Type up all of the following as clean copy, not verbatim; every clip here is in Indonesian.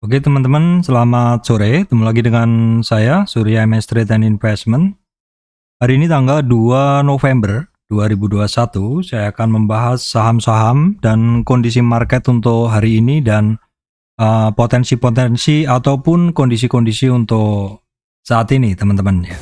Oke teman-teman, selamat sore. Ketemu lagi dengan saya, Surya MS Trade and Investment. Hari ini tanggal 2 November 2021, saya akan membahas saham-saham dan kondisi market untuk hari ini dan potensi-potensi ataupun kondisi-kondisi untuk saat ini teman-teman ya.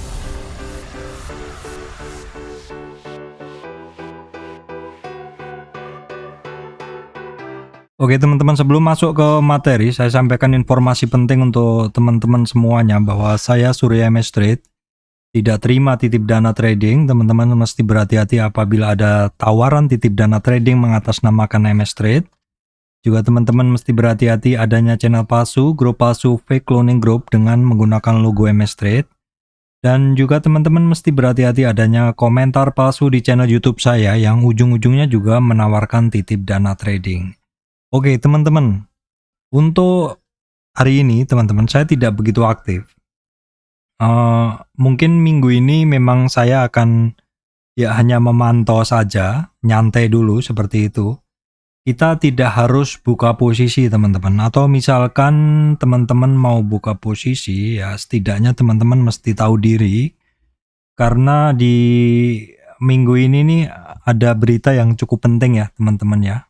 Oke teman-teman, sebelum masuk ke materi, saya sampaikan informasi penting untuk teman-teman semuanya bahwa saya Surya MS Trade tidak terima titip dana trading. Teman-teman mesti berhati-hati apabila ada tawaran titip dana trading mengatasnamakan MS Trade. Juga teman-teman mesti berhati-hati adanya channel palsu, grup palsu, fake cloning group dengan menggunakan logo MS Trade. Dan juga teman-teman mesti berhati-hati adanya komentar palsu di channel YouTube saya yang ujung-ujungnya juga menawarkan titip dana trading. Oke teman-teman, untuk hari ini teman-teman saya tidak begitu aktif. Mungkin minggu ini memang saya akan hanya memantau saja, nyantai dulu seperti itu. Kita tidak harus buka posisi teman-teman, atau misalkan teman-teman mau buka posisi ya setidaknya teman-teman mesti tahu diri, karena di minggu ini nih ada berita yang cukup penting ya teman-teman ya.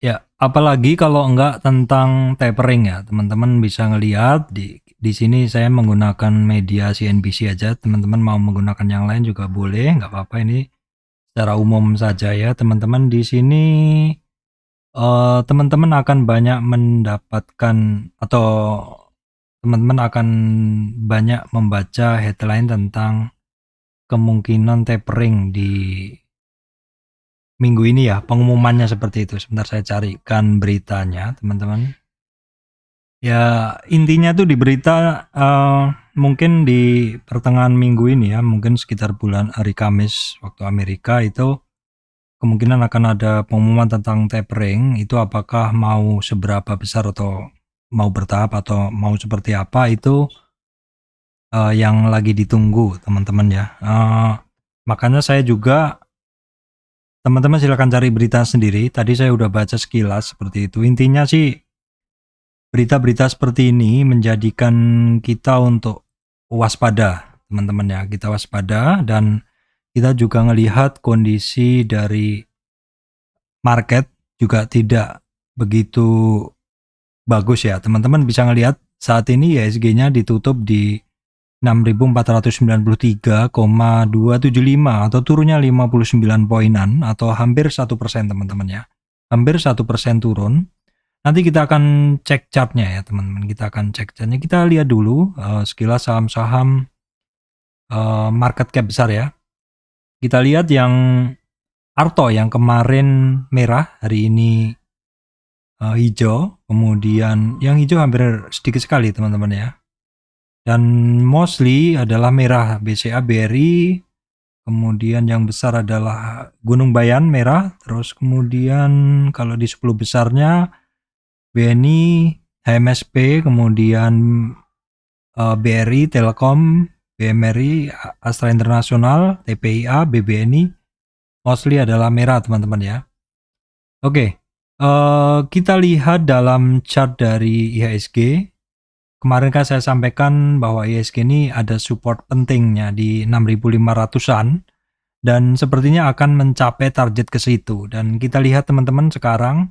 Ya, apalagi kalau enggak tentang tapering ya, teman-teman bisa ngelihat di sini saya menggunakan media CNBC aja. Teman-teman mau menggunakan yang lain juga boleh, nggak apa-apa, ini secara umum saja ya. Teman-teman di sini teman-teman akan banyak mendapatkan atau teman-teman akan banyak membaca headline tentang kemungkinan tapering di minggu ini ya, pengumumannya seperti itu. Sebentar saya carikan beritanya, teman-teman. Ya, intinya tuh di berita mungkin di pertengahan minggu ini ya, mungkin sekitar bulan hari Kamis waktu Amerika itu kemungkinan akan ada pengumuman tentang tapering. Itu apakah mau seberapa besar atau mau bertahap atau mau seperti apa, itu yang lagi ditunggu teman-teman ya. Makanya saya juga, teman-teman silakan cari berita sendiri. Tadi saya udah baca sekilas seperti itu. Intinya sih berita-berita seperti ini menjadikan kita untuk waspada teman-teman ya. Kita waspada dan kita juga ngelihat kondisi dari market juga tidak begitu bagus ya. Teman-teman bisa ngelihat saat ini IHSG-nya ditutup di 6.493,275 atau turunnya 59 poinan atau hampir 1% teman-teman ya. Hampir 1% turun. Nanti kita akan cek chartnya ya teman-teman. Kita akan cek chartnya. Kita lihat dulu sekilas saham-saham market cap besar ya. Kita lihat yang Arto yang kemarin merah, hari ini hijau. Kemudian yang hijau hampir sedikit sekali teman-teman ya. Dan mostly adalah merah, BCA, BRI, kemudian yang besar adalah Gunung Bayan merah, terus kemudian kalau di 10 besarnya BNI, HMSP, kemudian BRI, Telkom, BMRI, Astra Internasional, TPIA, BBNI, mostly adalah merah teman-teman ya. Oke, kita lihat dalam chart dari IHSG. Kemarin kan saya sampaikan bahwa IHSG ini ada support pentingnya di 6.500-an dan sepertinya akan mencapai target ke situ. Dan kita lihat teman-teman sekarang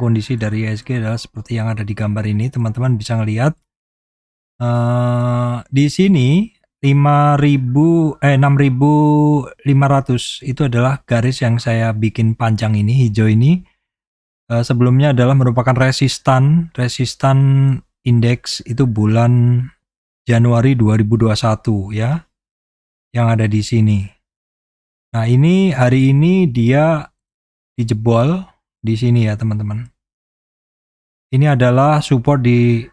kondisi dari IHSG adalah seperti yang ada di gambar ini. Teman-teman bisa ngelihat di sini 6.500 itu adalah garis yang saya bikin panjang ini, hijau ini. Sebelumnya adalah merupakan resistan indeks itu bulan Januari 2021 ya, yang ada di sini. Nah ini hari ini dia dijebol di sini ya teman-teman. Ini adalah support di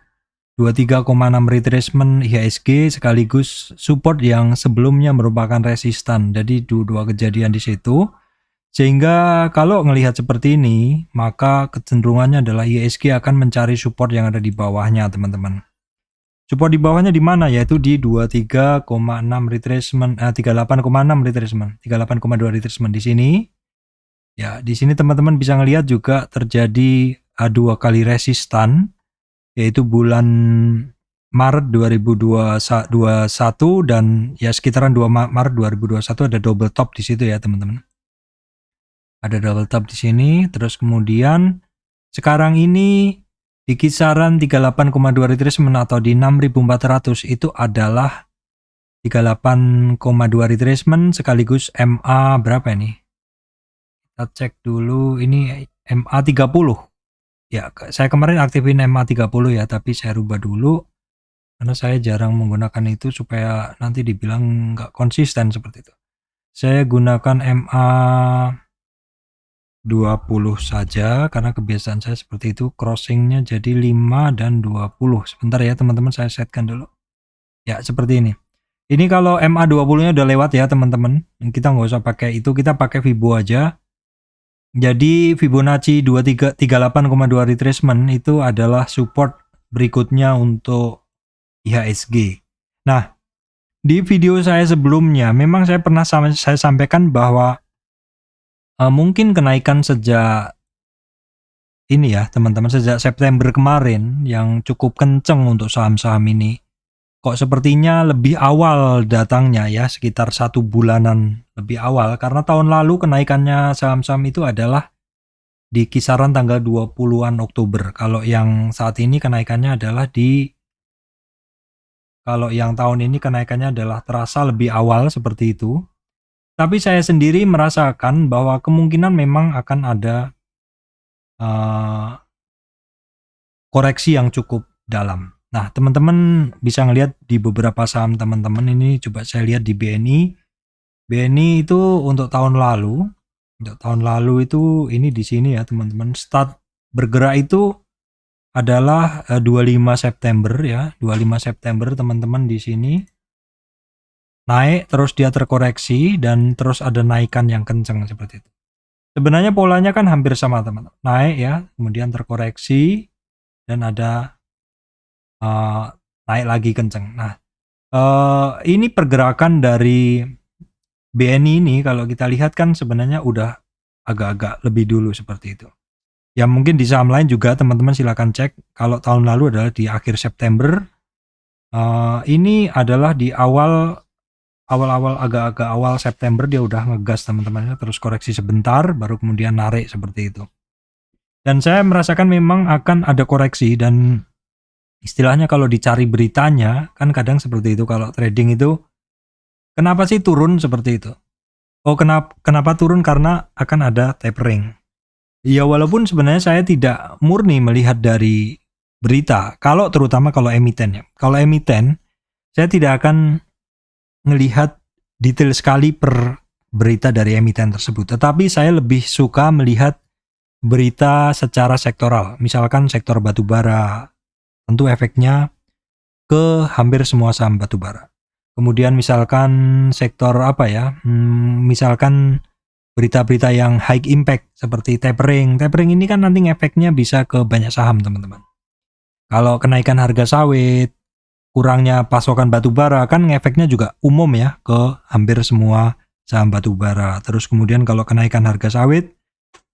23,6 retracement IHSG sekaligus support yang sebelumnya merupakan resistan. Jadi dua kejadian di situ. Sehingga kalau ngelihat seperti ini, maka kecenderungannya adalah IHSG akan mencari support yang ada di bawahnya, teman-teman. Support di bawahnya di mana? Yaitu di 23,6 retracement, 38,6 retracement, 38,2 retracement di sini. Ya, di sini teman-teman bisa ngelihat juga terjadi dua kali resistan yaitu bulan Maret 2021 dan ya sekitaran 2 Maret 2021 ada double top di situ ya teman-teman. Ada double top di sini, terus kemudian sekarang ini di kisaran 38,2 retracement atau di 6.400 itu adalah 38,2 retracement sekaligus MA berapa ini? Kita cek dulu, ini MA 30. Ya, saya kemarin aktifin MA 30 ya, tapi saya rubah dulu karena saya jarang menggunakan itu supaya nanti dibilang nggak konsisten seperti itu. Saya gunakan MA 20 saja karena kebiasaan saya seperti itu, crossingnya jadi 5 dan 20. Sebentar ya teman-teman, saya setkan dulu. Ya, seperti ini. Ini kalau MA 20-nya udah lewat ya teman-teman. Kita nggak usah pakai itu, kita pakai Fibo aja. Jadi Fibonacci 38,2 retracement itu adalah support berikutnya untuk IHSG. Nah, di video saya sebelumnya memang saya pernah saya sampaikan bahwa mungkin kenaikan sejak ini ya teman-teman, sejak September kemarin yang cukup kenceng untuk saham-saham ini. Kok sepertinya lebih awal datangnya ya, sekitar 1 bulanan lebih awal, karena tahun lalu kenaikannya saham-saham itu adalah di kisaran tanggal 20-an Oktober. Kalau yang saat ini kenaikannya adalah kalau yang tahun ini kenaikannya adalah terasa lebih awal seperti itu. Tapi saya sendiri merasakan bahwa kemungkinan memang akan ada koreksi yang cukup dalam. Nah, teman-teman bisa ngelihat di beberapa saham teman-teman ini, coba saya lihat di BNI. BNI itu untuk tahun lalu itu ini di sini ya teman-teman, start bergerak itu adalah 25 September ya, 25 September teman-teman di sini. Naik terus dia terkoreksi dan terus ada naikan yang kencang seperti itu. Sebenarnya polanya kan hampir sama teman-teman. Naik ya, kemudian terkoreksi dan ada naik lagi kencang. Nah, ini pergerakan dari BNI ini kalau kita lihat kan sebenarnya udah agak-agak lebih dulu seperti itu. Ya mungkin di saham lain juga teman-teman silakan cek. Kalau tahun lalu adalah di akhir September. Ini adalah di awal agak-agak awal September dia udah ngegas teman-teman, terus koreksi sebentar baru kemudian narik seperti itu. Dan saya merasakan memang akan ada koreksi, dan istilahnya kalau dicari beritanya kan kadang seperti itu kalau trading itu. Kenapa sih turun seperti itu? Oh, kenapa turun? Karena akan ada tapering. Ya walaupun sebenarnya saya tidak murni melihat dari berita, terutama kalau emiten ya. Kalau emiten saya tidak akan melihat detail sekali per berita dari emiten tersebut, tetapi saya lebih suka melihat berita secara sektoral. Misalkan sektor batubara, tentu efeknya ke hampir semua saham batubara. Kemudian misalkan sektor apa ya, misalkan berita-berita yang high impact seperti tapering. Tapering ini kan nanti efeknya bisa ke banyak saham teman-teman. Kalau kenaikan harga sawit, kurangnya pasokan batubara kan efeknya juga umum ya ke hampir semua saham batubara. Terus kemudian kalau kenaikan harga sawit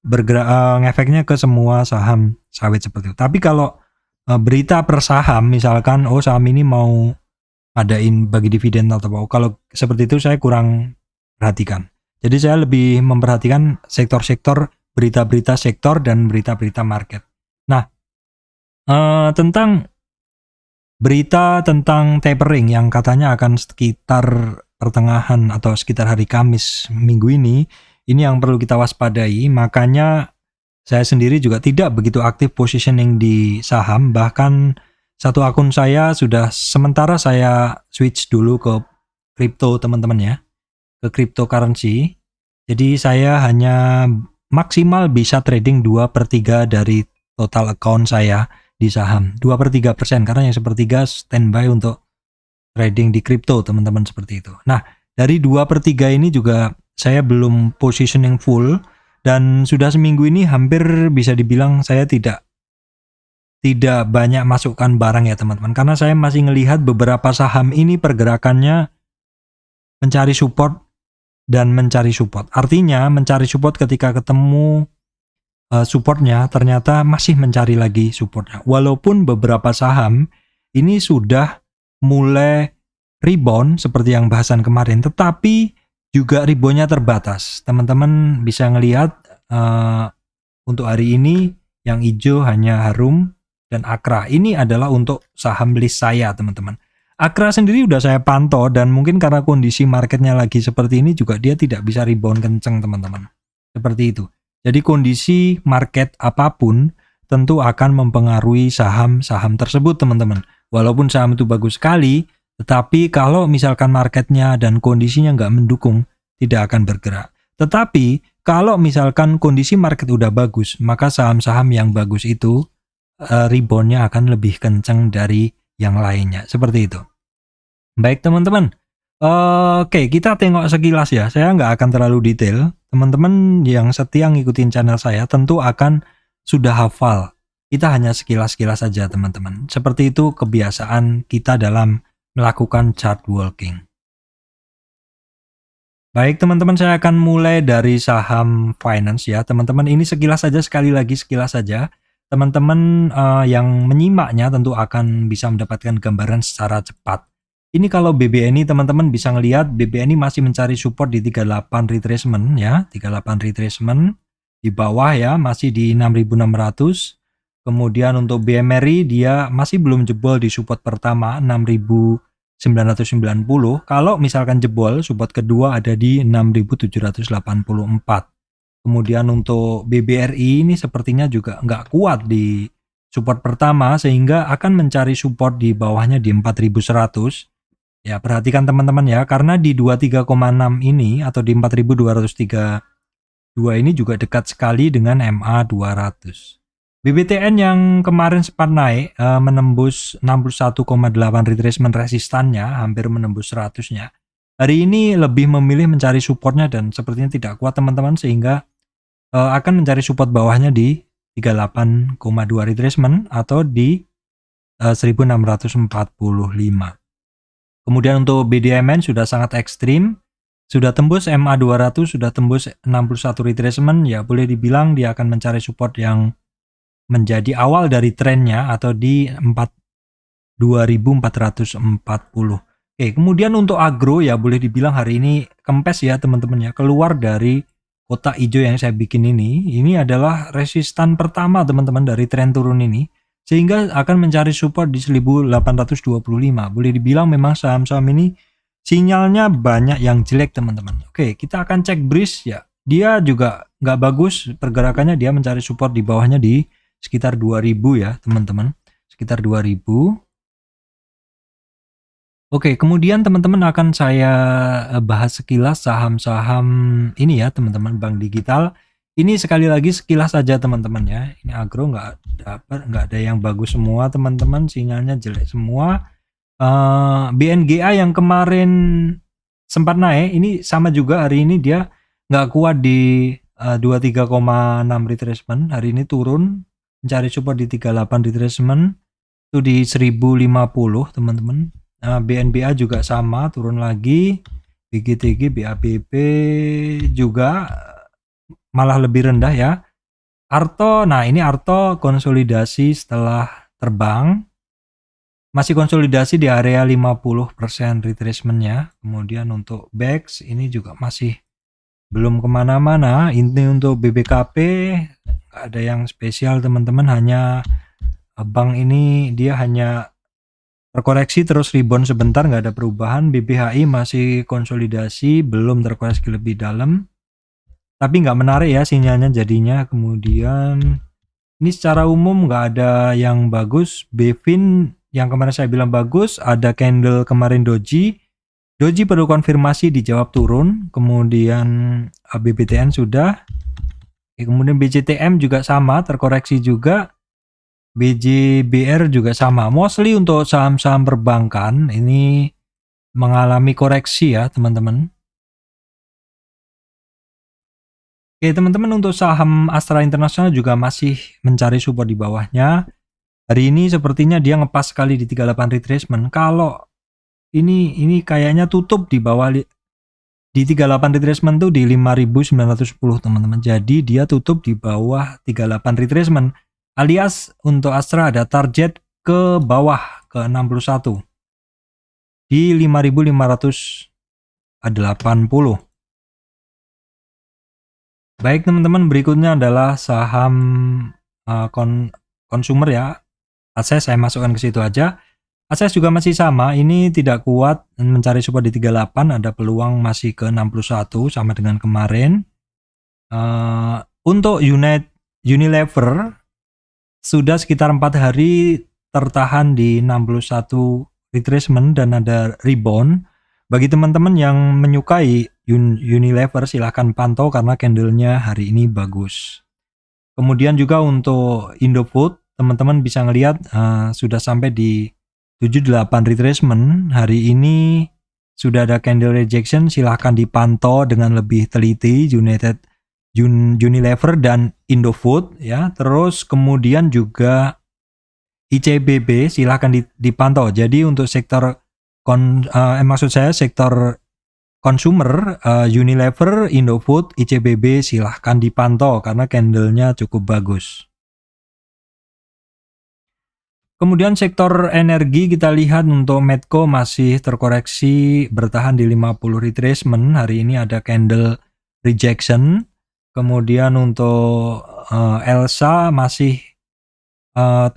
bergerak efeknya ke semua saham sawit seperti itu. Tapi kalau berita per saham misalkan saham ini mau adain bagi dividen atau apa, kalau seperti itu saya kurang perhatikan. Jadi saya lebih memperhatikan sektor-sektor, berita-berita sektor dan berita-berita market. Nah, tentang berita tentang tapering yang katanya akan sekitar pertengahan atau sekitar hari Kamis minggu ini yang perlu kita waspadai. Makanya saya sendiri juga tidak begitu aktif positioning di saham, bahkan satu akun saya sudah sementara saya switch dulu ke kripto teman-teman ya, ke cryptocurrency. Jadi saya hanya maksimal bisa trading 2/3 dari total account saya di saham, 2/3%, karena yang 1/3 standby untuk trading di kripto teman-teman seperti itu. Nah, dari 2/3 ini juga saya belum positioning full, dan sudah seminggu ini hampir bisa dibilang saya tidak banyak masukkan barang ya teman-teman, karena saya masih ngelihat beberapa saham ini pergerakannya mencari support dan mencari support. Artinya mencari support ketika ketemu supportnya ternyata masih mencari lagi supportnya. Walaupun beberapa saham ini sudah mulai rebound seperti yang bahasan kemarin, tetapi juga reboundnya terbatas. Teman-teman bisa ngelihat untuk hari ini yang hijau hanya Harum dan Akra. Ini adalah untuk saham list saya, teman-teman. Akra sendiri udah saya pantau dan mungkin karena kondisi marketnya lagi seperti ini juga dia tidak bisa rebound kenceng, teman-teman. Seperti itu. Jadi kondisi market apapun tentu akan mempengaruhi saham-saham tersebut, teman-teman. Walaupun saham itu bagus sekali, tetapi kalau misalkan marketnya dan kondisinya nggak mendukung, tidak akan bergerak. Tetapi kalau misalkan kondisi market udah bagus, maka saham-saham yang bagus itu reboundnya akan lebih kencang dari yang lainnya. Seperti itu. Baik, teman-teman. Oke, kita tengok sekilas ya. Saya nggak akan terlalu detail. Teman-teman yang setia ngikutin channel saya tentu akan sudah hafal. Kita hanya sekilas-sekilas saja, teman-teman. Seperti itu kebiasaan kita dalam melakukan chart walking. Baik, teman-teman, saya akan mulai dari saham finance ya. Teman-teman, ini sekilas saja, sekali lagi sekilas saja. Teman-teman yang menyimaknya tentu akan bisa mendapatkan gambaran secara cepat. Ini kalau BBNI, teman-teman bisa ngelihat BBNI masih mencari support di 38 retracement ya, 38 retracement di bawah ya, masih di 6.600. Kemudian untuk BMRI dia masih belum jebol di support pertama 6.990. Kalau misalkan jebol, support kedua ada di 6.784. Kemudian untuk BBRI ini sepertinya juga nggak kuat di support pertama sehingga akan mencari support di bawahnya di 4.100. Ya, perhatikan teman-teman ya, karena di 23,6 ini atau di 4.232 ini juga dekat sekali dengan MA 200. BBTN yang kemarin sempat naik menembus 61,8 retracement resistannya, hampir menembus 100-nya. Hari ini lebih memilih mencari supportnya dan sepertinya tidak kuat, teman-teman, sehingga akan mencari support bawahnya di 38,2 retracement atau di 1645. Kemudian untuk BDMN sudah sangat ekstrim, sudah tembus MA 200, sudah tembus 61 retracement, ya boleh dibilang dia akan mencari support yang menjadi awal dari trennya atau di 2440. Oke, kemudian untuk agro ya boleh dibilang hari ini kempes ya, teman-teman ya, keluar dari kotak hijau yang saya bikin ini adalah resistan pertama, teman-teman, dari tren turun ini, sehingga akan mencari support di 1825. Boleh dibilang memang saham-saham ini sinyalnya banyak yang jelek, teman-teman. Oke, kita akan cek BRIS ya. Dia juga nggak bagus pergerakannya, dia mencari support di bawahnya di sekitar 2000 ya, teman-teman. Sekitar 2000. Oke, kemudian teman-teman akan saya bahas sekilas saham-saham ini ya, teman-teman, bank digital. Ini sekali lagi sekilas saja, teman-teman ya. Ini agro nggak ada yang bagus semua, teman-teman. Sinyalnya jelek semua. BNGA yang kemarin sempat naik, ini sama juga hari ini dia nggak kuat di 23,6 retracement. Hari ini turun, mencari support di 38 retracement. Itu di 1050, teman-teman. BNBA juga sama, turun lagi. BGTG, BABP juga malah lebih rendah ya. Arto, nah ini Arto konsolidasi setelah terbang, masih konsolidasi di area 50% retracementnya. Kemudian untuk BEX ini juga masih belum kemana-mana. Ini untuk BBKP nggak ada yang spesial, teman-teman, hanya bank ini dia hanya terkoreksi terus rebound sebentar, nggak ada perubahan. BBHI masih konsolidasi, belum terkoreksi lebih dalam. Tapi nggak menarik ya sinyalnya jadinya. Kemudian ini secara umum nggak ada yang bagus. Bevin yang kemarin saya bilang bagus, ada candle kemarin Doji perlu konfirmasi, dijawab turun. Kemudian BBTN sudah. Kemudian BCTM juga sama, terkoreksi juga. BJBR juga sama. Mostly untuk saham-saham perbankan ini mengalami koreksi ya, teman-teman. Oke, teman-teman, untuk saham Astra International juga masih mencari support di bawahnya. Hari ini sepertinya dia ngepas sekali di 38 retracement. Kalau ini kayaknya tutup di bawah di 38 retracement tuh di 5.910 teman-teman. Jadi dia tutup di bawah 38 retracement. Alias untuk Astra ada target ke bawah ke 61 di 5.580. Baik teman-teman, berikutnya adalah saham consumer ya. Akses saya masukkan ke situ aja. Akses juga masih sama, ini tidak kuat mencari support di 38, ada peluang masih ke 61 sama dengan kemarin. Untuk Unilever sudah sekitar 4 hari tertahan di 61 retracement dan ada rebound. Bagi teman-teman yang menyukai Unilever silahkan pantau karena candlenya hari ini bagus. Kemudian juga untuk Indofood, teman-teman bisa ngelihat sudah sampai di 78 retracement. Hari ini sudah ada candle rejection, silahkan dipantau dengan lebih teliti Unilever dan Indofood ya. Terus kemudian juga ICBB silahkan dipantau. Jadi untuk sektor maksud saya sektor consumer, Unilever, Indofood, ICBB silahkan dipantau karena candlenya cukup bagus. Kemudian sektor energi kita lihat untuk Medco masih terkoreksi bertahan di 50 retracement. Hari ini ada candle rejection. Kemudian untuk Elsa masih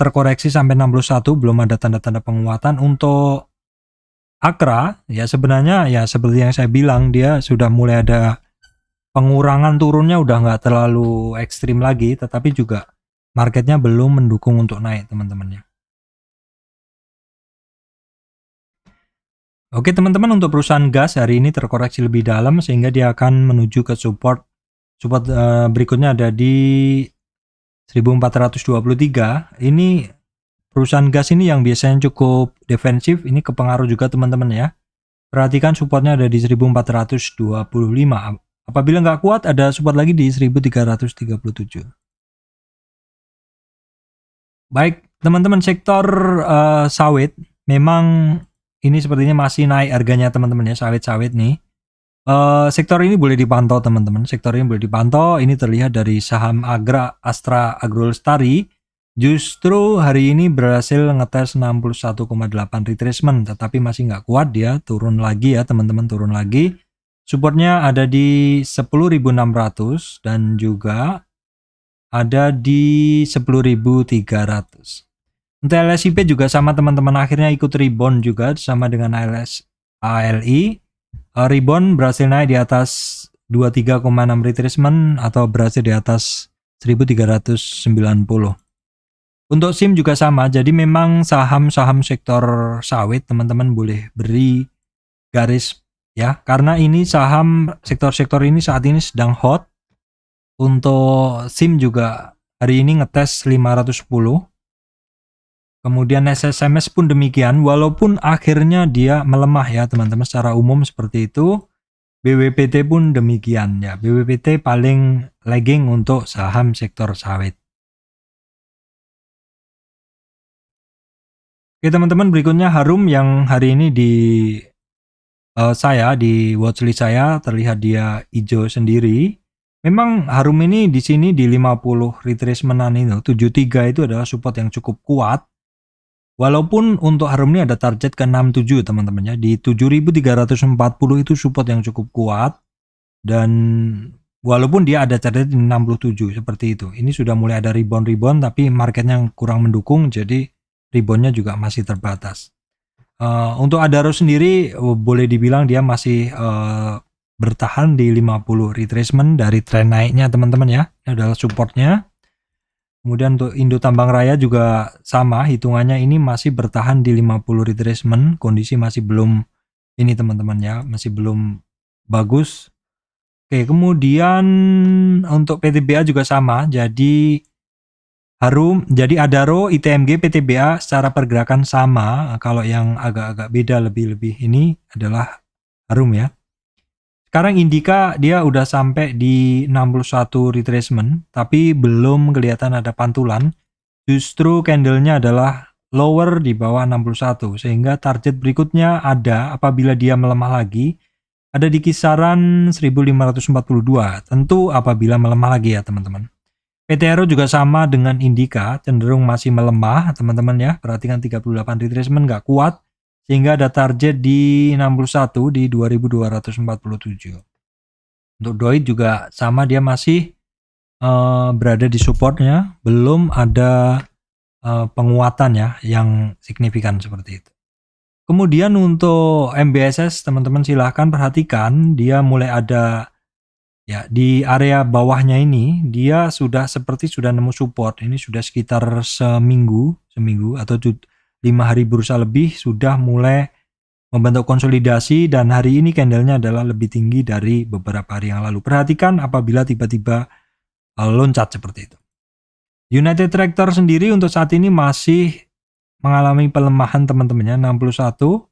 terkoreksi sampai 61, belum ada tanda-tanda penguatan. Untuk Akra ya sebenarnya ya seperti yang saya bilang, dia sudah mulai ada pengurangan turunnya, udah nggak terlalu ekstrim lagi, tetapi juga marketnya belum mendukung untuk naik teman-teman ya. Oke teman-teman, untuk perusahaan gas hari ini terkoreksi lebih dalam sehingga dia akan menuju ke support berikutnya ada di 1423. Ini perusahaan gas ini yang biasanya cukup defensif, ini kepengaruh juga teman-teman ya. Perhatikan supportnya ada di 1425. Apabila nggak kuat ada support lagi di 1337. Baik teman-teman, sektor sawit memang ini sepertinya masih naik harganya teman-teman ya, sawit-sawit nih. Sektor ini boleh dipantau teman-teman, sektor ini boleh dipantau. Ini terlihat dari saham Astra Agrolestari. Justru hari ini berhasil ngetes 61,8 retracement, tetapi masih nggak kuat, dia turun lagi ya teman-teman, turun lagi. Supportnya ada di 10.600 dan juga ada di 10.300. Untuk LSIP juga sama teman-teman, akhirnya ikut rebound juga sama dengan ALI. Rebound berhasil naik di atas 23,6 retracement atau berhasil di atas 1390. Untuk SIM juga sama, jadi memang saham-saham sektor sawit teman-teman boleh beri garis ya, karena ini saham sektor-sektor ini saat ini sedang hot. Untuk SIM juga hari ini ngetes 510. Kemudian SSMS pun demikian, walaupun akhirnya dia melemah ya teman-teman, secara umum seperti itu. BWPT pun demikian ya, BWPT paling lagging untuk saham sektor sawit. Oke teman-teman, berikutnya Harum yang hari ini di watchlist saya terlihat dia hijau sendiri. Memang Harum ini di sini di 50 retracementan itu 73 itu adalah support yang cukup kuat. Walaupun untuk Harum ini ada target ke 67 teman-teman ya, di 7.340 itu support yang cukup kuat, dan walaupun dia ada target di 67 seperti itu. Ini sudah mulai ada rebound tapi marketnya kurang mendukung, jadi reboundnya juga masih terbatas. Untuk Adaro sendiri boleh dibilang dia masih bertahan di 50 retracement dari tren naiknya teman-teman ya, ini adalah supportnya. Kemudian untuk Indo Tambang Raya juga sama, hitungannya ini masih bertahan di 50 retracement, kondisi masih belum ini teman-teman ya, masih belum bagus. Oke, kemudian untuk PTBA juga sama, jadi Adaro, ITMG, PTBA secara pergerakan sama. Kalau yang agak-agak beda lebih ini adalah Harum ya. Sekarang Indika dia udah sampai di 61 retracement, tapi belum kelihatan ada pantulan. Justru candlenya adalah lower di bawah 61, sehingga target berikutnya ada apabila dia melemah lagi ada di kisaran 1542. Tentu apabila melemah lagi ya teman-teman. PTRO juga sama dengan Indika, cenderung masih melemah teman-teman ya. Perhatikan 38 retracement nggak kuat, sehingga ada target di 61 di 2247. Untuk Doid juga sama, dia masih berada di supportnya, belum ada penguatan ya yang signifikan seperti itu. Kemudian untuk MBSS teman-teman silahkan perhatikan, dia mulai ada ya di area bawahnya ini, dia sudah nemu support. Ini sudah sekitar seminggu atau 5 hari berusaha lebih sudah mulai membentuk konsolidasi, dan hari ini candlenya adalah lebih tinggi dari beberapa hari yang lalu. Perhatikan apabila tiba-tiba loncat seperti itu. United Tractor sendiri untuk saat ini masih mengalami pelemahan teman-temannya 61.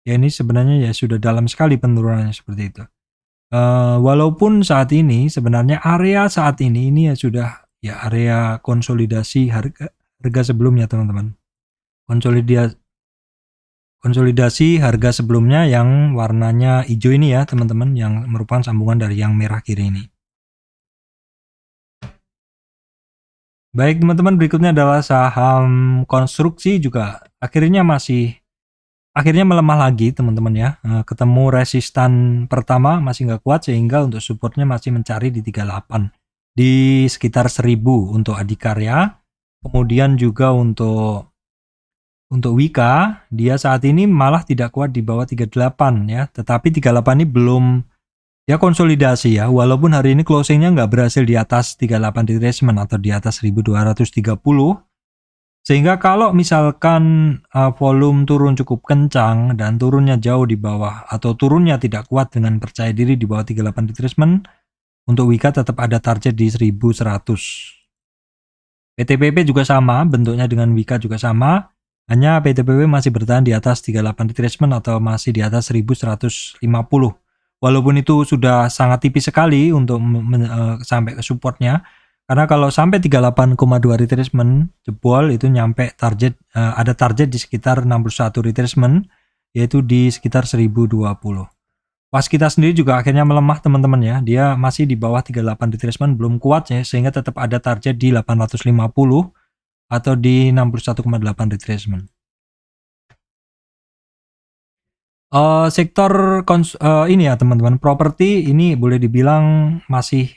Ya ini sebenarnya ya sudah dalam sekali penurunannya seperti itu. Walaupun saat ini sebenarnya area saat ini ya sudah ya area konsolidasi harga sebelumnya teman-teman. Konsolidasi harga sebelumnya yang warnanya hijau ini ya teman-teman, yang merupakan sambungan dari yang merah kiri ini. Baik teman-teman, berikutnya adalah saham konstruksi, juga akhirnya melemah lagi teman-teman ya. Ketemu resistan pertama masih nggak kuat, sehingga untuk supportnya masih mencari di 38 di sekitar 1000 untuk Adikarya. Kemudian juga untuk Wika, dia saat ini malah tidak kuat di bawah 38 ya, tetapi 38 ini belum, dia konsolidasi ya, walaupun hari ini closingnya nggak berhasil di atas 38 retracement atau di atas 1230. Sehingga kalau misalkan volume turun cukup kencang dan turunnya jauh di bawah, atau turunnya tidak kuat dengan percaya diri di bawah 38 retracement, untuk Wika tetap ada target di 1100. PTPP juga sama, bentuknya dengan Wika juga sama, hanya PTPP masih bertahan di atas 38 retracement atau masih di atas 1150. Walaupun itu sudah sangat tipis sekali untuk sampai ke supportnya. Karena kalau sampai 38,2 retracement jebol itu nyampe target, ada target di sekitar 61 retracement, yaitu di sekitar 1020. Waskita sendiri juga akhirnya melemah teman-teman ya. Dia masih di bawah 38 retracement, belum kuat ya, sehingga tetap ada target di 850 atau di 61,8 retracement. Sektor ini ya teman-teman, properti ini boleh dibilang masih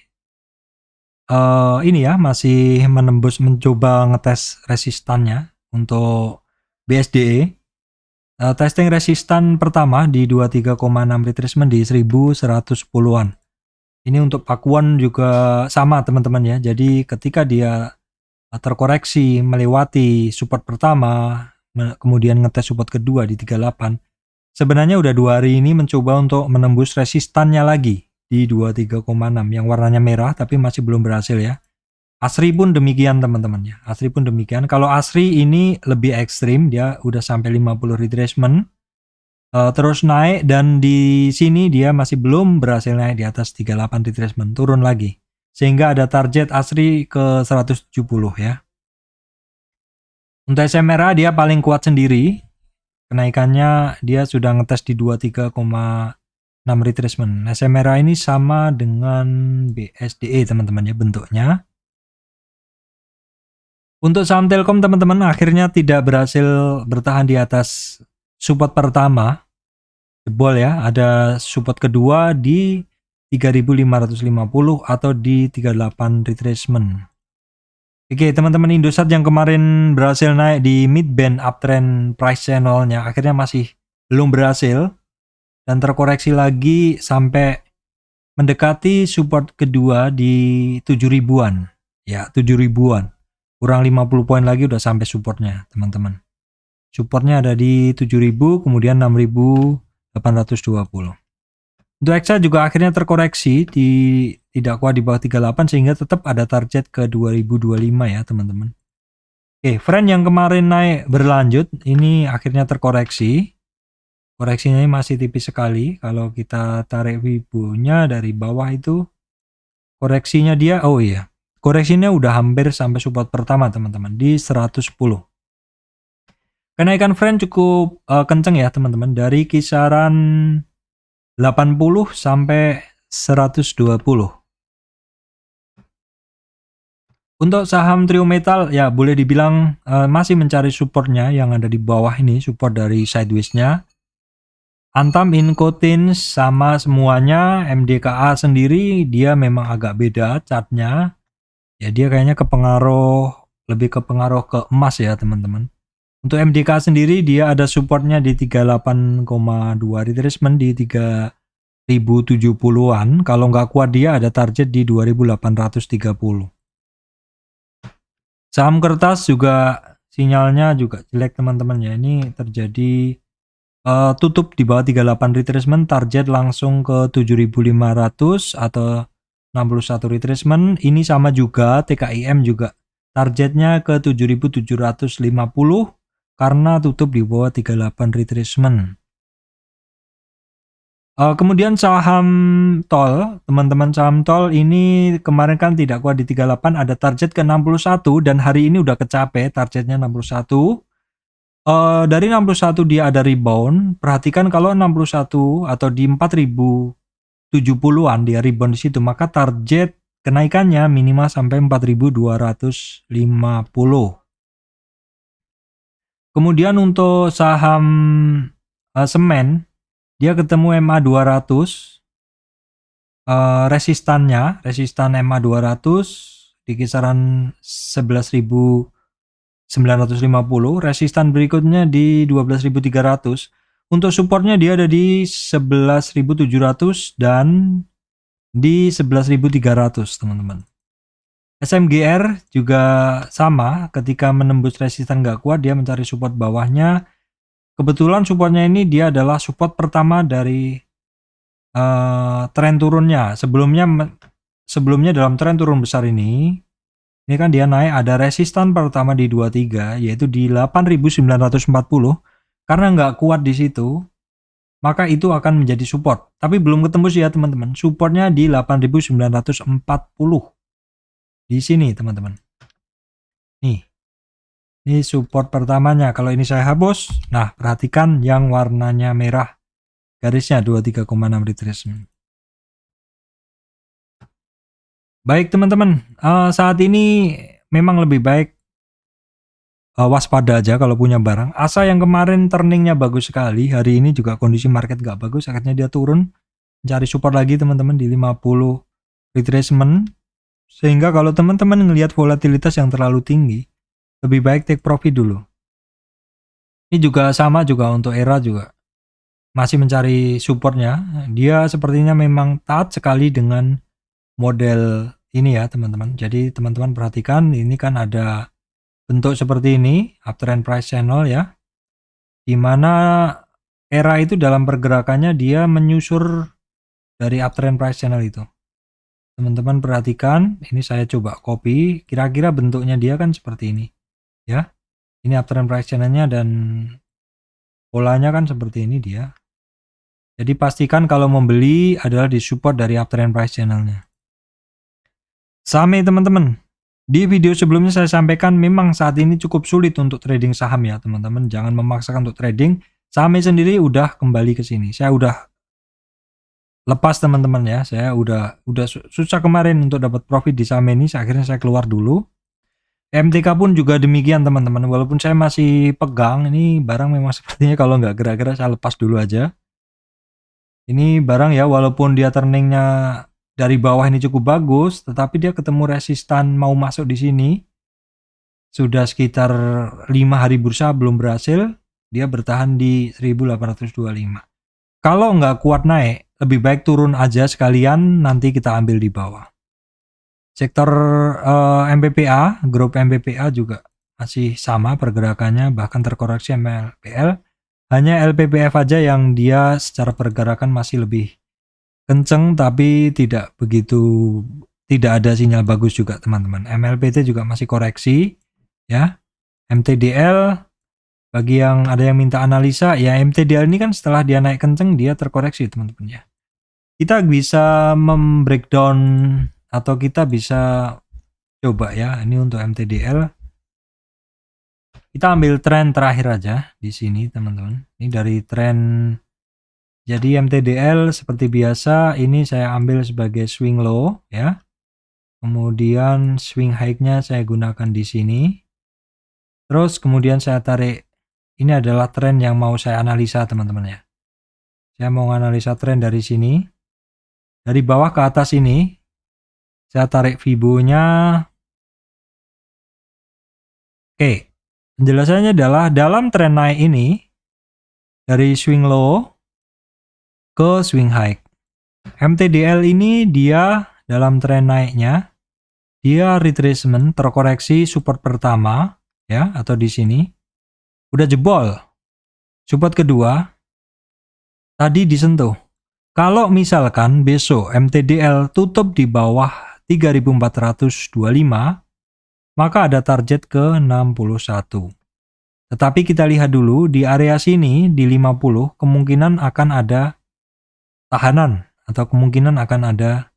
ini ya, masih mencoba ngetes resistannya untuk BSDE. Testing resistan pertama di 23,6 retracement di 1110-an. Ini untuk Pakuan juga sama teman-teman ya. Jadi ketika dia terkoreksi melewati support pertama, kemudian ngetes support kedua di 38, sebenarnya udah 2 hari ini mencoba untuk menembus resistannya lagi di 23,6 yang warnanya merah, tapi masih belum berhasil ya. Asri pun demikian teman-teman ya. Asri pun demikian. Kalau Asri ini lebih ekstrim, dia udah sampai 50 retracement, terus naik, dan di sini dia masih belum berhasil naik di atas 38 retracement, turun lagi. Sehingga ada target Asri ke 170 ya. Untuk SMRA dia paling kuat sendiri. Kenaikannya dia sudah ngetes di 23,6 retracement. SMRA ini sama dengan BSDE teman-teman ya bentuknya. Untuk saham Telkom teman-teman akhirnya tidak berhasil bertahan di atas support pertama. Jebol ya, ada support kedua di 3550 atau di 38 retracement. Oke teman-teman, Indosat yang kemarin berhasil naik di mid band uptrend price channelnya akhirnya masih belum berhasil, dan terkoreksi lagi sampai mendekati support kedua di 7000-an ya, 7000-an, kurang 50 poin lagi udah sampai supportnya teman-teman. Supportnya ada di 7000, kemudian 6820. Untuk Exa juga akhirnya terkoreksi tidak kuat di bawah 38, sehingga tetap ada target ke 2025 ya teman-teman. Oke, Friend yang kemarin naik berlanjut ini akhirnya terkoreksi. Koreksinya ini masih tipis sekali. Kalau kita tarik Weibo-nya dari bawah itu, koreksinya dia, oh iya, koreksinya udah hampir sampai support pertama teman-teman di 110. Kenaikan Friend cukup kenceng ya teman-teman, dari kisaran 80 sampai 120. Untuk saham Trio Metal ya boleh dibilang masih mencari supportnya yang ada di bawah ini, support dari sideways-nya. Antam, Incotin sama semuanya. MDKA sendiri dia memang agak beda chartnya. Ya dia kayaknya lebih ke pengaruh ke emas ya teman-teman. Untuk MDK sendiri dia ada supportnya di 38,2, retracement di 3070-an. Kalau nggak kuat dia ada target di 2830. Saham kertas juga sinyalnya juga jelek teman-teman ya. Ini terjadi tutup di bawah 38 retracement, target langsung ke 7500 atau 61 retracement. Ini sama juga TKIM juga targetnya ke 7750 karena tutup di bawah 38 retracement. Kemudian saham tol, teman-teman, saham tol ini kemarin kan tidak kuat di 38, ada target ke 61 dan hari ini udah kecapai targetnya 61. Dari 61 dia ada rebound. Perhatikan kalau 61 atau di 4070-an dia rebound di situ, maka target kenaikannya minimal sampai 4250. Kemudian untuk saham semen, dia ketemu MA 200. Resistan MA 200 di kisaran 11.950, resistan berikutnya di 12.300. Untuk supportnya dia ada di 11.700 dan di 11.300 teman-teman. SMGR juga sama, ketika menembus resistan nggak kuat dia mencari support bawahnya. Kebetulan supportnya ini dia adalah support pertama dari tren turunnya. Sebelumnya dalam tren turun besar ini kan dia naik, ada resistan pertama di 23 yaitu di 8.940. Karena nggak kuat di situ, maka itu akan menjadi support. Tapi belum ketemu sih ya teman-teman. Supportnya di 8.940. Di sini teman-teman. Ini support pertamanya. Kalau ini saya hapus. Nah, perhatikan yang warnanya merah. Garisnya 23,6 retracement. Baik teman-teman, saat ini memang lebih baik waspada aja kalau punya barang. Asa yang kemarin turningnya bagus sekali, hari ini juga kondisi market gak bagus, akhirnya dia turun, cari support lagi teman-teman di 50 retracement. Sehingga kalau teman-teman ngelihat volatilitas yang terlalu tinggi, lebih baik take profit dulu. Ini juga sama juga untuk ERA juga masih mencari supportnya. Dia sepertinya memang taat sekali dengan model ini ya teman-teman. Jadi teman-teman perhatikan, ini kan ada bentuk seperti ini, uptrend price channel ya, dimana ERA itu dalam pergerakannya dia menyusur dari uptrend price channel itu. Teman-teman perhatikan, ini saya coba copy, kira-kira bentuknya dia kan seperti ini ya. Ini uptrend price channelnya dan polanya kan seperti ini dia. Jadi pastikan kalau membeli adalah di support dari uptrend price channelnya. Saham teman-teman, di video sebelumnya saya sampaikan memang saat ini cukup sulit untuk trading saham ya teman-teman. Jangan memaksakan untuk trading. Saham sendiri udah kembali ke sini. Saya udah lepas teman-teman ya. Saya udah susah kemarin untuk dapat profit di saham ini. Akhirnya saya keluar dulu. MTK pun juga demikian teman-teman. Walaupun saya masih pegang, ini barang memang sepertinya kalau nggak gerak-gerak saya lepas dulu aja. Ini barang ya, walaupun dia turningnya dari bawah ini cukup bagus, tetapi dia ketemu resistan mau masuk di sini. Sudah sekitar 5 hari bursa belum berhasil, dia bertahan di 1825. Kalau nggak kuat naik, lebih baik turun aja sekalian, nanti kita ambil di bawah. Sektor MPPA, grup MPPA juga masih sama pergerakannya, bahkan terkoreksi MLPL. Hanya LPPF aja yang dia secara pergerakan masih lebih kenceng, tapi tidak ada sinyal bagus juga teman-teman. MLPT juga masih koreksi ya. MTDL, bagi yang ada yang minta analisa ya, MTDL ini kan setelah dia naik kenceng dia terkoreksi teman-teman ya. Kita bisa membreakdown atau kita bisa coba ya, ini untuk MTDL. Kita ambil tren terakhir aja di sini teman-teman. Ini dari tren Jadi MTDL seperti biasa ini saya ambil sebagai swing low ya. Kemudian swing high-nya saya gunakan di sini. Terus kemudian saya tarik, ini adalah tren yang mau saya analisa teman-teman ya. Saya mau analisa tren dari sini. Dari bawah ke atas ini, saya tarik Fibo-nya. Oke, penjelasannya adalah dalam tren naik ini, dari swing low ke swing high. MTDL ini dia dalam tren naiknya, dia retracement terkoreksi support pertama, ya, atau di sini. Udah jebol. Support kedua, tadi disentuh. Kalau misalkan besok MTDL tutup di bawah 3425, maka ada target ke 61. Tetapi kita lihat dulu di area sini di 50 kemungkinan akan ada tahanan atau kemungkinan akan ada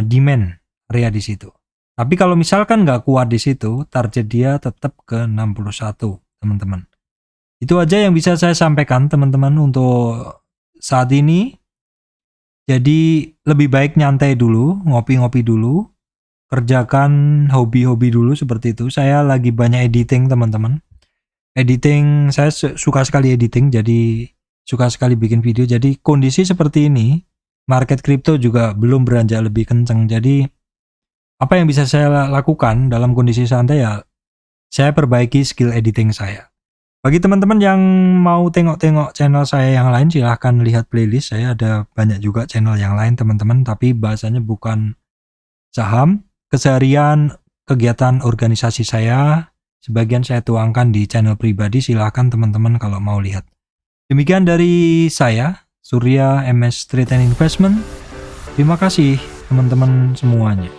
demand area di situ. Tapi kalau misalkan nggak kuat di situ, target dia tetap ke 61, teman-teman. Itu aja yang bisa saya sampaikan, teman-teman, untuk saat ini. Jadi lebih baik nyantai dulu, ngopi-ngopi dulu, kerjakan hobi-hobi dulu seperti itu. Saya lagi banyak editing, teman-teman. Editing, saya suka sekali editing, jadi suka sekali bikin video. Jadi kondisi seperti ini, market crypto juga belum beranjak lebih kencang. Jadi apa yang bisa saya lakukan dalam kondisi santai ya, saya perbaiki skill editing saya. Bagi teman-teman yang mau tengok-tengok channel saya yang lain, silahkan lihat playlist. Saya ada banyak juga channel yang lain, teman-teman, tapi bahasanya bukan saham. Keseharian kegiatan organisasi saya, sebagian saya tuangkan di channel pribadi, silahkan teman-teman kalau mau lihat. Demikian dari saya, Surya MS Trade and Investment. Terima kasih teman-teman semuanya.